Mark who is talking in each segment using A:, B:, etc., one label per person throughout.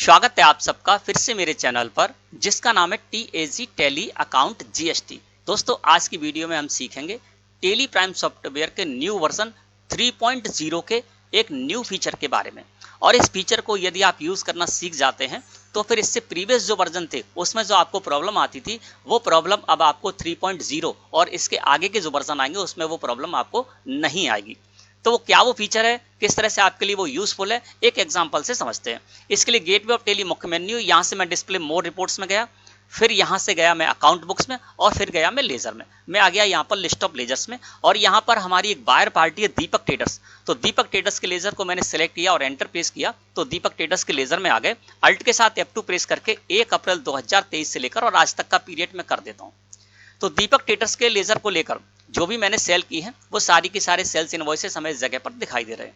A: स्वागत है आप सबका फिर से मेरे चैनल पर जिसका नाम है TAG टैली अकाउंट GST। दोस्तों आज की वीडियो में हम सीखेंगे टैली प्राइम सॉफ्टवेयर के न्यू वर्जन 3.0 के एक न्यू फीचर के बारे में। और इस फीचर को यदि आप यूज़ करना सीख जाते हैं तो फिर इससे प्रीवियस जो वर्जन थे उसमें जो आपको प्रॉब्लम आती थी वो प्रॉब्लम अब आपको 3.0 और इसके आगे के जो वर्जन आएंगे उसमें वो प्रॉब्लम आपको नहीं आएगी। तो वो क्या वो फीचर है, किस तरह से आपके लिए वो यूजफुल है, एक एग्जांपल से समझते हैं। इसके लिए गेटवे ऑफ टैली मुख्य मेन्यू, यहाँ से मैं डिस्प्ले मोर रिपोर्ट्स में गया, फिर यहाँ से गया मैं अकाउंट बुक्स में और फिर गया मैं लेजर में। मैं आ गया यहाँ पर लिस्ट ऑफ लेजर्स में और यहाँ पर हमारी एक बायर पार्टी है दीपक ट्रेडर्स। तो दीपक ट्रेडर्स के लेजर को मैंने सेलेक्ट किया और एंटर प्रेस किया तो दीपक ट्रेडर्स के लेजर में आ गए। अल्ट के साथ F2 प्रेस करके 1 अप्रैल 2023 से लेकर और आज तक का पीरियड में कर देता हूँ। तो दीपक ट्रेडर्स के लेजर को लेकर जो भी मैंने सेल की है वो सारी की सारे सेल्स इनवॉइसेस हमें इस जगह पर दिखाई दे रहे हैं।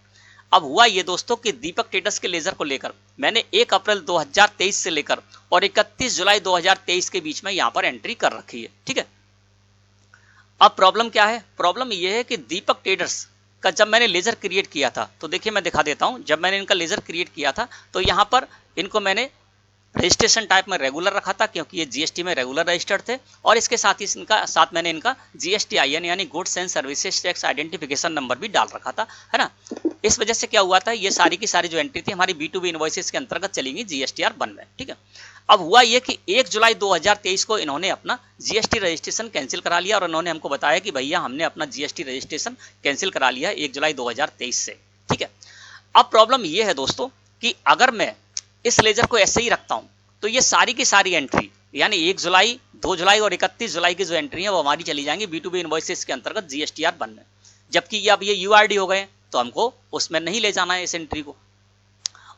A: अब हुआ ये दोस्तों कि दीपक ट्रेडर्स के लेजर को लेकर मैंने 1 अप्रैल 2023 से लेकर और 31 जुलाई 2023 के बीच में यहाँ पर एंट्री कर रखी है। ठीक है, अब प्रॉब्लम क्या है? प्रॉब्लम ये है कि दीपक ट्रेडर्स का जब मैंने लेजर क्रिएट किया था तो देखिए मैं दिखा देता हूँ। जब मैंने इनका लेजर क्रिएट किया था तो यहाँ पर इनको मैंने रजिस्ट्रेशन टाइप में रेगुलर रखा था क्योंकि ये GST में रेगुलर रजिस्टर्ड थे और इसके साथ ही मैंने इनका GSTIN यानी goods and services tax identification number भी डाल रखा था, है ना। इस वजह से क्या हुआ था, ये सारी की सारी जो एंट्री थी हमारी B2B इनवॉइसेस के अंतर्गत चलेंगी GSTR1 में। ठीक है, अब हुआ ये कि 1 जुलाई 2023 को इन्होंने अपना GST रजिस्ट्रेशन कैंसिल करा लिया और इन्होंने हमको बताया कि भैया हमने अपना GST रजिस्ट्रेशन कैंसिल करा लिया 1 जुलाई 2023 से। ठीक है, अब प्रॉब्लम ये है दोस्तों कि अगर मैं इस लेजर को ऐसे ही रखता हूं तो ये सारी की सारी एंट्री यानी 1 जुलाई 2 जुलाई और 31 जुलाई की जो एंट्री है वो हमारी चली जाएंगी B2B इनवॉइसेस के अंतर्गत GSTR1 में। जबकि ये अब ये URD हो गए तो हमको उसमें नहीं ले जाना है इस एंट्री को।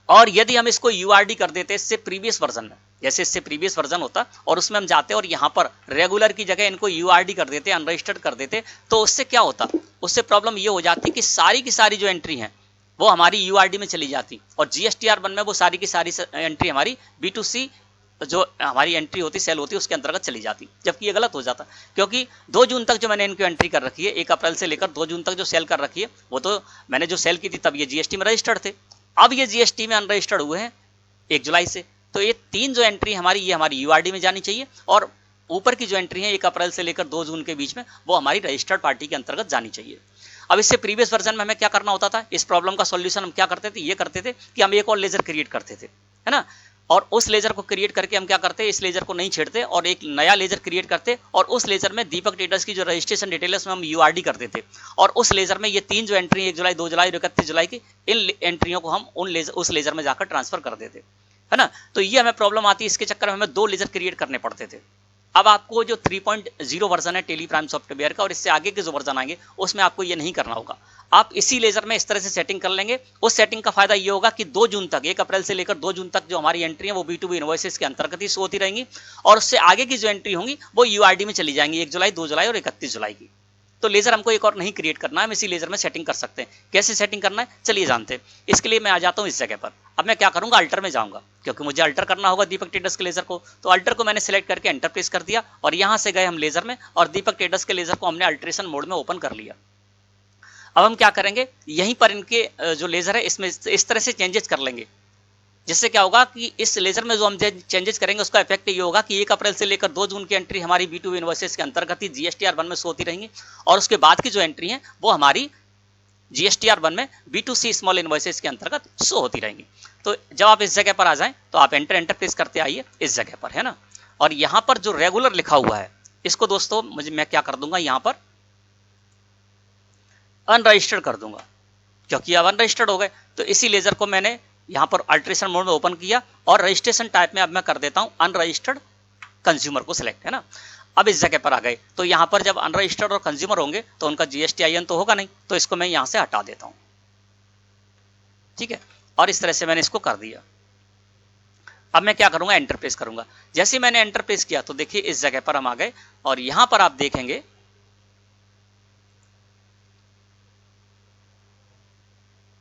A: और यदि हम इसको URD कर देते इससे प्रीवियस वर्जन में, जैसे इससे प्रीवियस वर्जन होता और उसमें हम जाते और यहाँ पर रेगुलर की जगह इनको URD कर देते, अनरजिस्टर्ड कर देते, तो उससे क्या होता, उससे प्रॉब्लम ये हो जाती कि सारी की सारी जो एंट्री है वो हमारी URD में चली जाती और GSTR1 में वो सारी की सारी एंट्री हमारी B2C जो हमारी एंट्री होती सेल होती उसके अंतर्गत चली जाती। जबकि ये गलत हो जाता क्योंकि 2 जून तक जो मैंने इनको एंट्री कर रखी है, 1 अप्रैल से लेकर 2 जून तक जो सेल कर रखी है वो तो मैंने जो सेल की थी तब ये GST में रजिस्टर्ड थे। अब ये GST में अनरजिस्टर्ड हुए हैं 1 जुलाई से, तो ये 3 जो एंट्री हमारी ये हमारी URD में जानी चाहिए और ऊपर की जो एंट्री है 1 अप्रैल से लेकर 2 जून के बीच में वो हमारी रजिस्टर्ड पार्टी के अंतर्गत जानी चाहिए। अब इससे प्रीवियस वर्जन में हमें क्या करना होता था, इस प्रॉब्लम का सॉल्यूशन हम क्या करते थे, ये करते थे कि हम एक और लेजर क्रिएट करते थे, है ना। और उस लेजर को क्रिएट करके हम क्या करते, इस लेजर को नहीं छेड़ते और एक नया लेजर क्रिएट करते और उस लेजर में दीपक ट्रेडर्स की जो रजिस्ट्रेशन डिटेल है उसमें हम URD कर देते और उस लेजर में ये 3 जो एंट्री 1 जुलाई 2 जुलाई और 31 जुलाई की इन एंट्रियों को हम उस लेजर में जाकर ट्रांसफर कर देते, है ना। तो ये हमें प्रॉब्लम आती है, इसके चक्कर में हमें 2 लेजर क्रिएट करने पड़ते थे। अब आपको जो 3.0 वर्जन है टैली प्राइम सॉफ्टवेयर का और इससे आगे के जो वर्जन आएंगे उसमें आपको ये नहीं करना होगा। आप इसी लेजर में इस तरह से सेटिंग कर लेंगे। उस सेटिंग का फायदा ये होगा कि 2 जून तक 1 अप्रैल से लेकर 2 जून तक जो हमारी एंट्री है वो B2B इनवॉइसेस के अंतर्गत ही शो होती रहेंगी और उससे आगे की जो एंट्री होंगी वो URD में चली जाएंगी 1 जुलाई 2 जुलाई और 31 जुलाई की। तो लेजर हमको एक और नहीं क्रिएट करना है, हम इसी लेजर में सेटिंग कर सकते हैं। कैसे सेटिंग करना है चलिए जानते हैं। इसके लिए मैं आ जाता हूँ इस जगह पर। अब मैं क्या करूंगा, अल्टर में जाऊंगा क्योंकि मुझे अल्टर करना होगा दीपक ट्रेडर्स के लेजर को। तो अल्टर को मैंने सिलेक्ट करके एंटर प्रेस कर दिया और यहाँ से गए हम लेजर में और दीपक ट्रेडर्स के लेजर को हमने अल्ट्रेशन मोड में ओपन कर लिया। अब हम क्या करेंगे, यहीं पर इनके जो लेजर है इसमें इस तरह से चेंजेस कर लेंगे जिससे क्या होगा कि इस लेजर में जो हम चेंजेस करेंगे उसका इफेक्ट ये होगा कि 1 अप्रैल से लेकर 2 जून की एंट्री हमारी B2B इनवॉइसेस के अंतर्गत ही GSTR1 में शो होती रहेंगी और उसके बाद की जो एंट्री है वो हमारी GSTR1 में B2C स्मॉल इनवॉइसेस के अंतर्गत शो होती रहेंगी। तो जब आप इस जगह पर आ जाएं तो आप एंटर प्रेस करते आइए इस जगह पर, है ना। और यहाँ पर जो रेगुलर लिखा हुआ है इसको दोस्तों मैं क्या कर दूंगा, यहाँ पर अनरजिस्टर्ड कर दूंगा क्योंकि अब अनरजिस्टर्ड हो गए। तो इसी लेजर को मैंने यहाँ पर अल्ट्रेशन मोड में ओपन किया और रजिस्ट्रेशन टाइप में अब मैं कर देता हूँ अनरजिस्टर्ड कंज्यूमर को सिलेक्ट, है ना। अब इस जगह पर आ गए तो यहाँ पर जब अनरजिस्टर्ड और कंज्यूमर होंगे तो उनका GSTIN तो होगा नहीं, तो इसको मैं यहाँ से हटा देता हूँ। ठीक है, और इस तरह से मैंने इसको कर दिया। अब मैं क्या करूँगा, एंटर प्रेस करूँगा। जैसे ही मैंने एंटर प्रेस किया तो देखिए इस जगह पर हम आ गए और यहाँ पर आप देखेंगे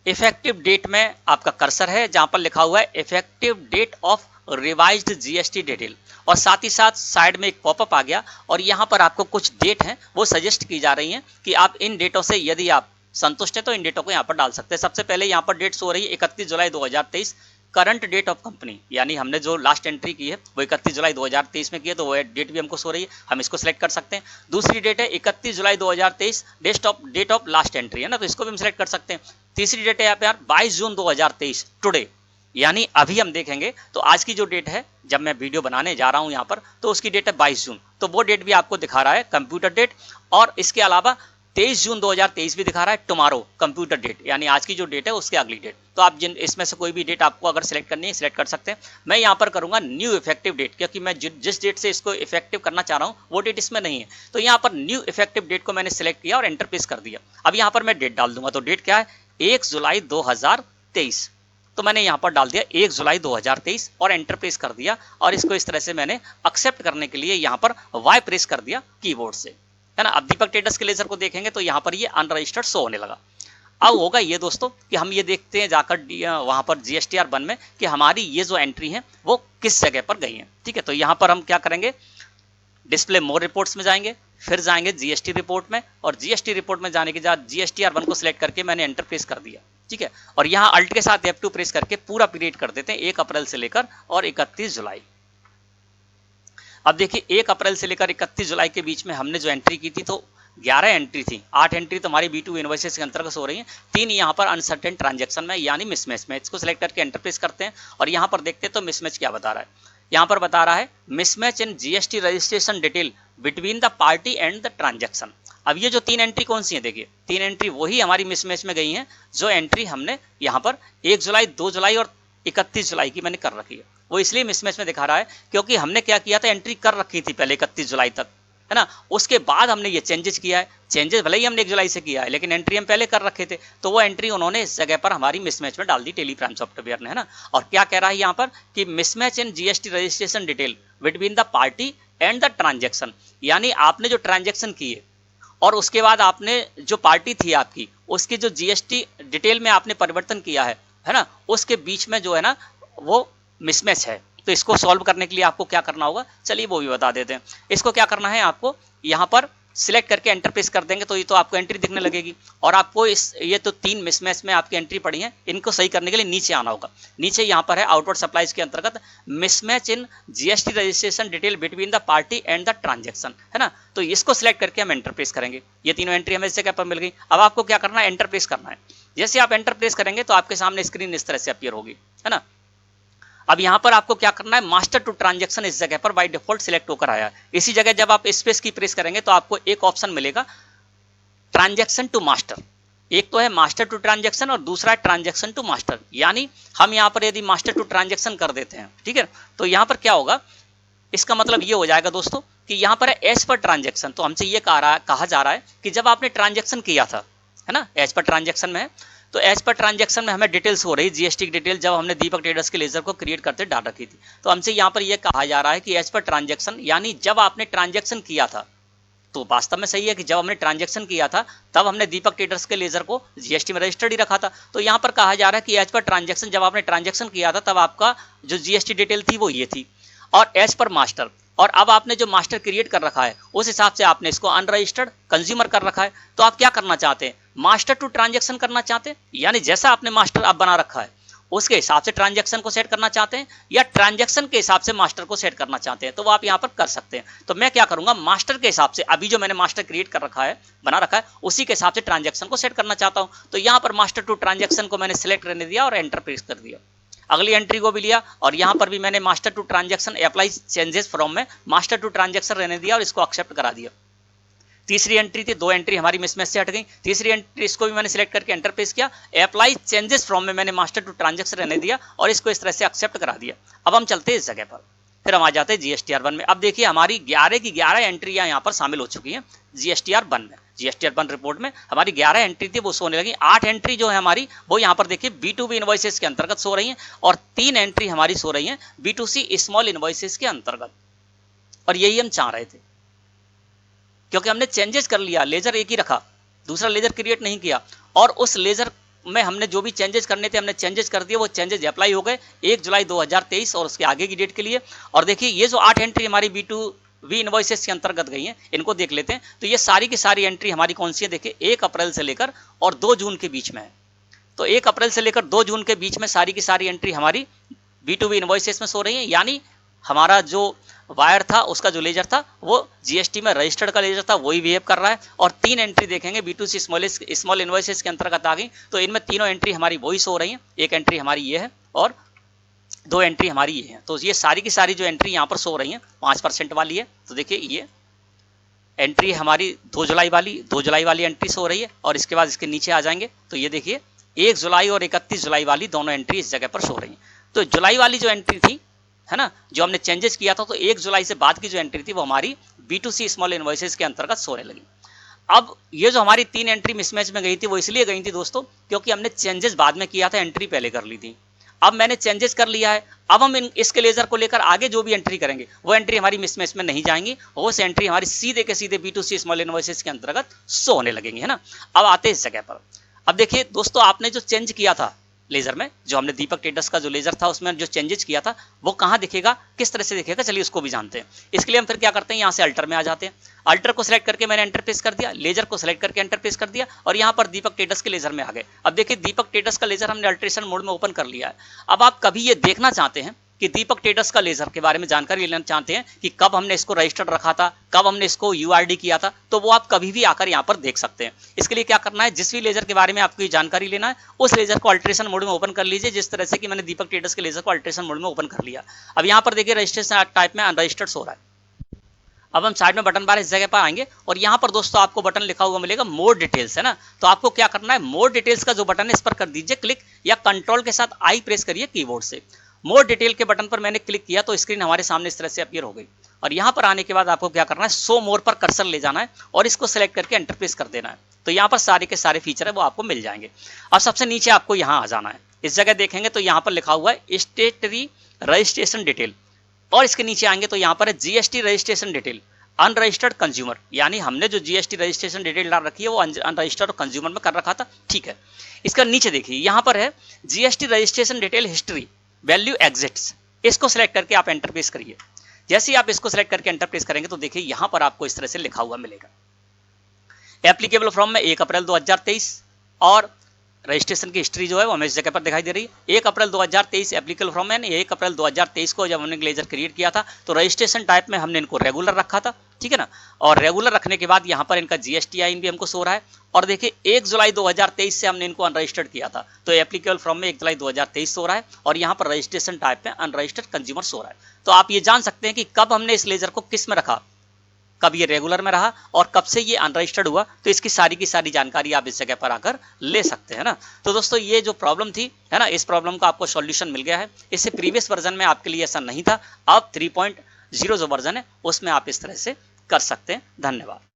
A: इफेक्टिव डेट में आपका कर्सर है जहां पर लिखा हुआ है effective date of revised GST detail और साथ ही साथ साइड में एक पॉपअप आ गया और यहां पर आपको कुछ डेट हैं वो सजेस्ट की जा रही हैं कि आप इन डेटों से यदि आप संतुष्ट है तो इन डेटों को यहां पर डाल सकते हैं। सबसे पहले यहां पर डेट शो रही है 31 जुलाई 2023 करंट डेट ऑफ कंपनी, यानी हमने जो लास्ट एंट्री की है वो 31 जुलाई 2023 में की है, तो वो डेट भी हमको शो रही है, हम इसको सिलेक्ट कर सकते हैं। दूसरी डेट है 31 जुलाई 2023, डेट ऑफ लास्ट एंट्री है ना, तो इसको भी हम सिलेक्ट कर सकते हैं। तीसरी डेट है यहाँ पे यार 22 जून 2023 टुडे, यानी अभी हम देखेंगे तो आज की जो डेट है जब मैं वीडियो बनाने जा रहा हूं यहाँ पर, तो उसकी डेट है 22 जून, तो वो डेट भी आपको दिखा रहा है कंप्यूटर डेट। और इसके अलावा 23 जून 2023 भी दिखा रहा है टुमारो कंप्यूटर डेट, यानी आज की जो डेट है उसके अगली डेट। तो आप जिन इसमें से कोई भी डेट आपको अगर सिलेक्ट करनी है सिलेक्ट कर सकते हैं। मैं यहाँ पर करूंगा न्यू इफेक्टिव डेट, क्योंकि मैं जिस डेट से इसको इफेक्टिव करना चाह रहा हूँ वो डेट इसमें नहीं है। तो यहाँ पर न्यू इफेक्टिव डेट को मैंने सिलेक्ट किया और एंटर प्रेस कर दिया। अब यहाँ पर मैं डेट डाल दूंगा, तो डेट क्या है 1 जुलाई 2023, तो मैंने यहाँ पर डाल दिया 1 जुलाई 2023 और एंटर प्रेस कर दिया। और इसको इस तरह से मैंने एक्सेप्ट करने के लिए यहाँ पर वाई प्रेस कर दिया कीबोर्ड से, है ना। अब दीपक ट्रेडर्स के लेजर को देखेंगे तो यहाँ पर ये अनरजिस्टर्ड शो होने लगा। अब होगा ये दोस्तों कि हम ये देखते हैं जाकर वहाँ पर GSTR 1 में कि हमारी ये जो एंट्री है वो किस जगह पर गई है, ठीक है। तो यहाँ पर हम क्या करेंगे, डिस्प्ले मोर रिपोर्ट्स में जाएंगे, फिर जाएंगे GST रिपोर्ट में, और GST रिपोर्ट में जाने के बाद GSTR 1 को सिलेक्ट करके मैंने एंटर प्रेस कर दिया, ठीक है। और यहाँ अल्ट के साथ F2 प्रेस करके पूरा पीरियड कर देते हैं 1 अप्रैल से लेकर और 31 जुलाई। अब देखिए 1 अप्रैल से लेकर 31 जुलाई के बीच में हमने जो एंट्री की थी तो 11 एंट्री थी, 8 एंट्री तो हमारी B2 इनवॉइसेस के अंतर्गत हो रही हैं, 3 यहाँ पर अनसर्टेन ट्रांजैक्शन में यानी मिसमैच में। इसको सिलेक्ट करके एंटर प्रेस करते हैं और यहाँ पर देखते हैं तो मिसमैच क्या बता रहा है। यहाँ पर बता रहा है mismatch in GST registration detail between the party and the transaction. अब ये जो 3 एंट्री कौन सी है, देखिए 3 एंट्री वही हमारी मिसमैच में गई हैं जो एंट्री हमने यहाँ पर 1 जुलाई 2 जुलाई और 31 जुलाई की मैंने कर रखी है। वो इसलिए मिसमैच में दिखा रहा है क्योंकि हमने क्या किया था, एंट्री कर रखी थी पहले 31 जुलाई तक, है ना। उसके बाद हमने ये चेंजेस किया है, चेंजेस भले ही हमने 1 जुलाई से किया है लेकिन एंट्री हम पहले कर रखे थे, तो वो एंट्री उन्होंने इस जगह पर हमारी मिसमैच में डाल दी टेली प्राइम सॉफ्टवेयर ने, है ना। और क्या कह रहा है यहाँ पर कि mismatch in GST registration detail between the party and the transaction, यानी आपने जो ट्रांजेक्शन किए और उसके बाद आपने जो पार्टी थी आपकी उसकी जो GST डिटेल में आपने परिवर्तन किया है ना, उसके बीच में जो है ना वो मिसमैच है। तो इसको सॉल्व करने के लिए आपको क्या करना होगा, चलिए वो भी बता देते हैं। इसको क्या करना है, आपको यहाँ पर सिलेक्ट करके एंटर प्रेस कर देंगे तो ये तो आपको एंट्री दिखने लगेगी। और आपको ये तो 3 मिसमैच में आपकी एंट्री पड़ी है, इनको सही करने के लिए नीचे आना होगा। नीचे यहाँ पर है आउटवर्ड सप्लाईज के अंतर्गत mismatch in GST registration detail between the party and the transaction, है ना। तो इसको सिलेक्ट करके हम एंटर प्रेस करेंगे। ये तीनों एंट्री हमें इस जगह पर मिल गई। अब आपको क्या करना है, एंटर प्रेस करना है। जैसे आप एंटर प्रेस करेंगे तो आपके सामने स्क्रीन इस तरह से अपीयर होगी, है ना। अब यहाँ पर आपको क्या करना है, मास्टर टू ट्रांजैक्शन इस जगह पर बाय डिफॉल्ट सिलेक्ट होकर आया। इसी जगह जब आप स्पेस की प्रेस करेंगे तो आपको एक ऑप्शन मिलेगा ट्रांजैक्शन टू मास्टर। एक तो है मास्टर टू ट्रांजैक्शन और दूसरा है ट्रांजैक्शन टू मास्टर। यानी हम यहाँ पर यदि मास्टर टू ट्रांजैक्शन कर देते हैं, ठीक है, तो यहाँ पर क्या होगा, इसका मतलब ये हो जाएगा दोस्तों कि यहाँ पर है एज पर ट्रांजैक्शन। तो हमसे ये कहा जा रहा है कि जब आपने ट्रांजैक्शन किया था, है ना, एज पर ट्रांजैक्शन में है, तो एज पर ट्रांजैक्शन में हमें डिटेल्स हो रही GST की डिटेल जब हमने दीपक ट्रेडर्स के लेजर को क्रिएट करते डाल रखी थी। तो हमसे यहाँ पर यह कहा जा रहा है कि एज पर ट्रांजैक्शन यानी जब आपने ट्रांजैक्शन किया था, तो वास्तव में सही है कि जब हमने ट्रांजैक्शन किया था तब हमने दीपक ट्रेडर्स के लेजर को GST में रजिस्टर्ड ही रखा था। तो यहाँ पर कहा जा रहा है कि एज पर ट्रांजैक्शन जब आपने ट्रांजैक्शन किया था तब आपका जो GST डिटेल थी वो ये थी। और एज पर मास्टर, और अब आपने जो मास्टर क्रिएट कर रखा है उस हिसाब से आपने इसको अनरजिस्टर्ड कंज्यूमर कर रखा है। तो आप क्या करना चाहते हैं, मास्टर टू ट्रांजैक्शन करना चाहते हैं, यानी जैसा आपने मास्टर अब बना रखा है उसके हिसाब से ट्रांजैक्शन को सेट करना चाहते हैं, या ट्रांजैक्शन के हिसाब से मास्टर को सेट करना चाहते हैं, तो वो आप यहाँ पर कर सकते हैं। तो मैं क्या करूंगा, मास्टर के हिसाब से अभी जो मैंने मास्टर क्रिएट कर रखा है, बना रखा है, उसी के हिसाब से ट्रांजैक्शन को सेट करना चाहता हूँ। तो यहाँ पर मास्टर टू ट्रांजैक्शन को मैंने सिलेक्ट करने दिया और एंटर प्रेस कर दिया। अगली एंट्री को भी लिया और यहाँ पर भी मैंने master to transaction apply changes from में मास्टर टू ट्रांजैक्शन रहने दिया और इसको एक्सेप्ट करा दिया। तीसरी एंट्री थी, 2 एंट्री हमारी मिसमैच से हट गई। तीसरी एंट्री इसको भी मैंने सिलेक्ट करके एंटर प्रेस किया, अप्लाई चेंजेस फ्रॉम में मैंने मास्टर टू ट्रांजैक्शन रहने दिया और इसको इस तरह से एक्सेप्ट करा दिया। अब हम चलते हैं इस जगह पर, फिर हम आ जाते हैं GSTR 1 में। अब देखिए हमारी 11 की 11 एंट्रियां यहाँ पर शामिल हो चुकी हैं GSTR 1 में। GSTR 1 रिपोर्ट में हमारी 11 एंट्री थी वो सोने लगी। 8 एंट्री जो है हमारी वो यहाँ पर देखिए B2B इनवॉइसेस के अंतर्गत सो रही हैं और 3 एंट्री हमारी सो रही हैं B2C स्मॉल इनवॉइसेस के अंतर्गत। और यही हम चाह रहे थे क्योंकि हमने चेंजेस कर लिया, लेजर एक ही रखा, दूसरा लेजर क्रिएट नहीं किया, और उस लेजर में हमने जो भी चेंजेस करने थे हमने चेंजेस कर दिए। वो चेंजेस अप्लाई हो गए 1 जुलाई 2023 और उसके आगे की डेट के लिए। और देखिए ये जो 8 एंट्री हमारी B2B इनवॉइसेस के अंतर्गत गई हैं, इनको देख लेते हैं। तो ये सारी की सारी एंट्री हमारी कौन सी है, देखिए 1 अप्रैल से लेकर और 2 जून के बीच में है। तो 1 अप्रैल से लेकर 2 जून के बीच में सारी की सारी एंट्री हमारी B2B इनवॉइसेस में सो रही है, यानी हमारा जो वायर था उसका जो लेजर था वो जीएसटी में रजिस्टर्ड का लेजर था, वही बिहेव कर रहा है। और 3 एंट्री देखेंगे B2C स्मॉल इनवॉइसेस के अंतर्गत आ गई, तो इनमें तीनों एंट्री हमारी वही सो रही है। एक एंट्री हमारी ये है और 2 एंट्री हमारी ये है। तो ये सारी की सारी जो एंट्री यहाँ पर सो रही है 5% वाली है। तो देखिए ये एंट्री हमारी 2 जुलाई वाली एंट्री सो रही है। और इसके बाद इसके नीचे आ जाएंगे तो ये देखिए 1 जुलाई और 31 जुलाई वाली दोनों एंट्री इस जगह पर सो रही है। तो जुलाई वाली जो एंट्री थी, है ना, जो हमने चेंजेस किया था, तो 1 जुलाई से बाद की जो एंट्री थी वो हमारी B2C स्मॉल इनवॉइसेस के अंतर्गत सोने लगी। अब ये जो हमारी 3 एंट्री मिसमैच में गई थी वो इसलिए गई थी दोस्तों क्योंकि हमने चेंजेस बाद में किया था, एंट्री पहले कर ली थी। अब मैंने चेंजेस कर लिया है, अब हम इसके लेजर को लेकर आगे जो भी एंट्री करेंगे वो एंट्री हमारी मिसमैच में नहीं जाएंगी, वो से एंट्री हमारी सीधे के सीधे B2C स्मॉल इनवॉइसेस के अंतर्गत शो होने लगेंगी, है ना। अब आते हैं इस जगह पर। अब देखिए दोस्तों, आपने जो चेंज किया था लेजर में, जो हमने दीपक ट्रेडर्स का जो लेजर था उसमें जो चेंजेस किया था वो कहाँ दिखेगा, किस तरह से दिखेगा, चलिए उसको भी जानते हैं। इसके लिए हम फिर क्या करते हैं, यहाँ से अल्टर में आ जाते हैं। अल्टर को सिलेक्ट करके मैंने एंटर प्रेस कर दिया, लेजर को सिलेक्ट करके एंटर प्रेस कर दिया और यहाँ पर दीपक ट्रेडर्स के लेजर में आ गए। अब देखिए दीपक ट्रेडर्स का लेजर हमने अल्ट्रेशन मोड में ओपन कर लिया है। अब आप कभी ये देखना चाहते हैं कि दीपक ट्रेडर्स का लेजर के बारे में जानकारी लेना चाहते हैं कि कब हमने इसको रजिस्टर्ड रखा था, कब हमने इसको यूआरडी किया था, तो वो आप कभी भी आकर यहाँ पर देख सकते हैं। इसके लिए क्या करना है, जिस भी लेजर के बारे में आपको ये जानकारी लेना है उस लेजर को अल्ट्रेशन मोड में ओपन कर लीजिए, जिस तरह से कि मैंने दीपक ट्रेडर्स के लेजर को अल्ट्रेशन मोड में ओपन कर लिया। अब यहाँ पर देखिए रजिस्ट्रेशन टाइप में अनरजिस्टर्ड हो रहा है। अब हम साइड में बटन बार इस जगह पर आएंगे और यहाँ पर दोस्तों आपको बटन लिखा हुआ मिलेगा मोर डिटेल्स, है ना। तो आपको क्या करना है, मोर डिटेल्स का जो बटन है इस पर कर दीजिए क्लिक, या कंट्रोल के साथ आई प्रेस करिए कीबोर्ड से। मोर डिटेल के बटन पर मैंने क्लिक किया तो स्क्रीन हमारे सामने इस तरह से अपीयर हो गई। और यहाँ पर आने के बाद आपको क्या करना है, शो मोर पर कर्सर ले जाना है और इसको सिलेक्ट करके एंटर प्रेस कर देना है। तो यहाँ पर सारे के सारे फीचर है वो आपको मिल जाएंगे। अब सबसे नीचे आपको यहाँ आ जाना है, इस जगह देखेंगे तो यहाँ पर लिखा हुआ है स्टेटरी रजिस्ट्रेशन डिटेल, और इसके नीचे आएंगे तो यहाँ पर है GST registration detail unregistered consumer, यानी हमने जो जीएसटी रजिस्ट्रेशन डिटेल डाल रखी है वो अनरजिस्टर्ड कंज्यूमर में कर रखा था, ठीक है। इसका नीचे देखिए यहाँ पर है GST registration detail history value exits, इसको सिलेक्ट करके आप एंटर प्रेस करिए। जैसे ही आप इसको सिलेक्ट करके एंटर प्रेस करेंगे तो देखिए यहाँ पर आपको इस तरह से लिखा हुआ मिलेगा एप्लीकेबल फ्रॉम में 1 अप्रैल 2023, और रजिस्ट्रेशन की हिस्ट्री जो है वो हमें इस जगह पर दिखाई दे रही है। 1 अप्रैल 2023 एप्लीकेबल फ्रॉम है, 1 अप्रैल 2023 को जब हमने लेजर क्रिएट किया था तो रजिस्ट्रेशन टाइप में हमने इनको रेगुलर रखा था, ठीक है ना। और रेगुलर रखने के बाद यहाँ पर इनका जीएसटी आइन भी हमको सो रहा है। और देखिए 1 जुलाई 2023 से हमने इनको अनरजिस्टर्ड किया था, तो एप्लीकेबल फ्रॉम में 1 जुलाई 2023 सो रहा है, और यहाँ पर रजिस्ट्रेशन टाइप में अनरजिस्टर्ड कंज्यूमर सो रहा है। तो आप ये जान सकते हैं कि कब हमने इस लेजर को किस में रखा, कब ये रेगुलर में रहा और कब से ये अनरजिस्टर्ड हुआ, तो इसकी सारी की सारी जानकारी आप इस जगह पर आकर ले सकते हैं ना। तो दोस्तों ये जो प्रॉब्लम थी, है ना, इस प्रॉब्लम का आपको सॉल्यूशन मिल गया है। इससे प्रीवियस वर्जन में आपके लिए ऐसा नहीं था, अब 3.0 जो वर्जन है उसमें आप इस तरह से कर सकते हैं। धन्यवाद।